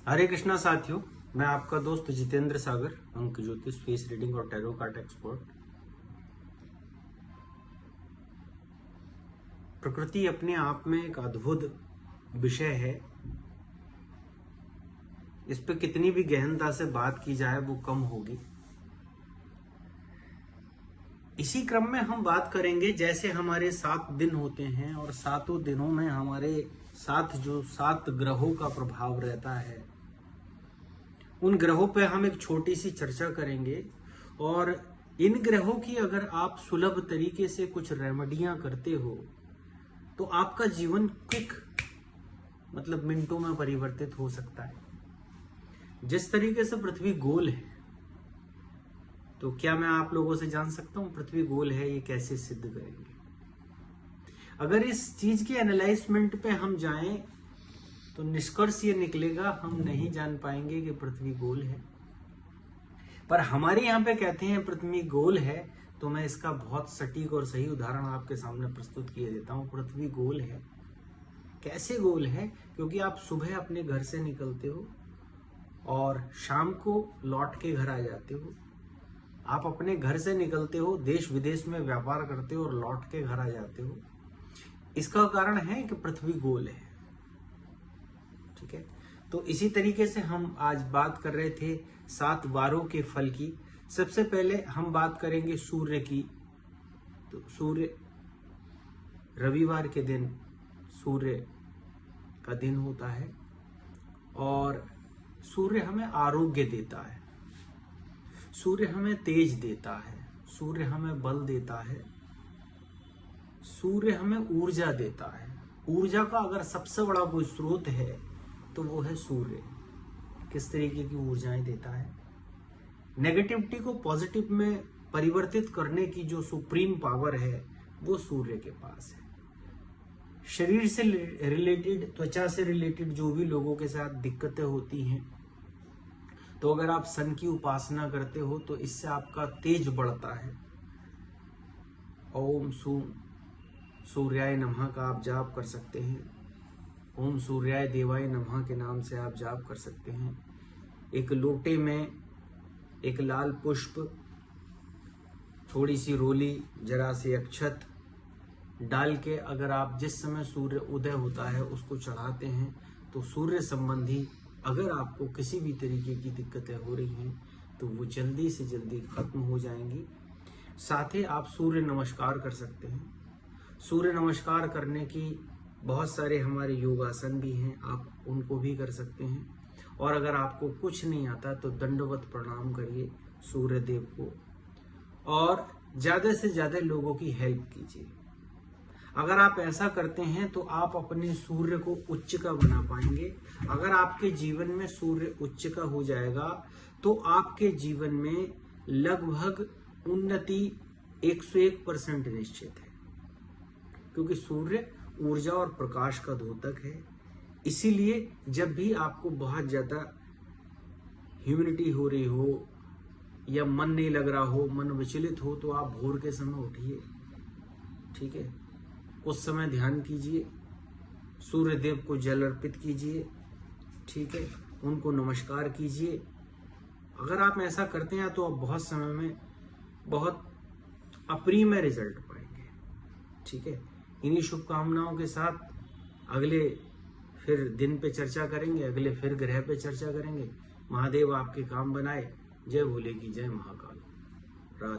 हरे कृष्णा साथियों, मैं आपका दोस्त जितेंद्र सागर, अंक ज्योतिष, फेस रीडिंग और टैरो कार्ड एक्सपर्ट। प्रकृति अपने आप में एक अद्भुत विषय है। इस पे कितनी भी गहनता से बात की जाए वो कम होगी। इसी क्रम में हम बात करेंगे, जैसे हमारे 7 दिन होते हैं और 7 दिनों में हमारे साथ जो 7 ग्रहों का प्रभाव रहता है, उन ग्रहों पे हम एक छोटी सी चर्चा करेंगे। और इन ग्रहों की अगर आप सुलभ तरीके से कुछ रेमेडियां करते हो तो आपका जीवन क्विक मतलब मिनटों में परिवर्तित हो सकता है। जिस तरीके से पृथ्वी गोल है, तो क्या मैं आप लोगों से जान सकता हूं पृथ्वी गोल है ये कैसे सिद्ध करेंगे? अगर इस चीज के एनालाइजमेंट पे हम जाएं तो निष्कर्ष ये निकलेगा, हम नहीं जान पाएंगे कि पृथ्वी गोल है। पर हमारे यहाँ पे कहते हैं पृथ्वी गोल है, तो मैं इसका बहुत सटीक और सही उदाहरण आपके सामने प्रस्तुत किए देता हूँ। पृथ्वी गोल है। कैसे गोल है? क्योंकि आप सुबह अपने घर से निकलते हो और शाम को लौट के घर आ जाते हो। आप अपने घर से निकलते हो, देश विदेश में व्यापार करते हो और लौट के घर आ जाते हो। इसका कारण है कि पृथ्वी गोल है। ठीक है, तो इसी तरीके से हम आज बात कर रहे थे 7 वारों के फल की। सबसे पहले हम बात करेंगे सूर्य की। तो सूर्य, रविवार के दिन सूर्य का दिन होता है और सूर्य हमें आरोग्य देता है, सूर्य हमें तेज देता है, सूर्य हमें बल देता है, सूर्य हमें ऊर्जा देता है। ऊर्जा का अगर सबसे बड़ा कोई स्रोत है तो वो है सूर्य। किस तरीके की ऊर्जाएं देता है? नेगेटिविटी को पॉजिटिव में परिवर्तित करने की जो सुप्रीम पावर है वो सूर्य के पास है। शरीर से रिलेटेड, त्वचा से रिलेटेड जो भी लोगों के साथ दिक्कतें होती हैं, तो अगर आप सन की उपासना करते हो तो इससे आपका तेज बढ़ता है। ओम सूर्याय नमः का आप जाप कर सकते हैं। ओम सूर्याय देवाय नमः के नाम से आप जाप कर सकते हैं। एक लोटे में एक लाल पुष्प, थोड़ी सी रोली, जरा सी अक्षत डाल के अगर आप जिस समय सूर्य उदय होता है उसको चढ़ाते हैं तो सूर्य संबंधी अगर आपको किसी भी तरीके की दिक्कतें हो रही हैं तो वो जल्दी से जल्दी खत्म हो जाएंगी। साथ ही आप सूर्य नमस्कार कर सकते हैं। सूर्य नमस्कार करने की बहुत सारे हमारे योगासन भी हैं, आप उनको भी कर सकते हैं। और अगर आपको कुछ नहीं आता तो दंडवत प्रणाम करिए सूर्य देव को और ज्यादा से ज्यादा लोगों की हेल्प कीजिए। अगर आप ऐसा करते हैं तो आप अपने सूर्य को उच्च का बना पाएंगे। अगर आपके जीवन में सूर्य उच्च का हो जाएगा तो आपके जीवन में लगभग उन्नति 101% निश्चित है, क्योंकि सूर्य ऊर्जा और प्रकाश का द्योतक है। इसीलिए जब भी आपको बहुत ज्यादा ह्यूमिडिटी हो रही हो या मन नहीं लग रहा हो, मन विचलित हो, तो आप भोर के समय उठिए। ठीक है, उस समय ध्यान कीजिए, सूर्य देव को जल अर्पित कीजिए। ठीक है, उनको नमस्कार कीजिए। अगर आप ऐसा करते हैं तो आप बहुत समय में बहुत अप्रिमेय रिजल्ट पाएंगे। ठीक है, इन्हीं शुभकामनाओं के साथ अगले फिर दिन पे चर्चा करेंगे, अगले फिर ग्रह पे चर्चा करेंगे। महादेव आपके काम बनाए। जय भोले की जय महाकाल।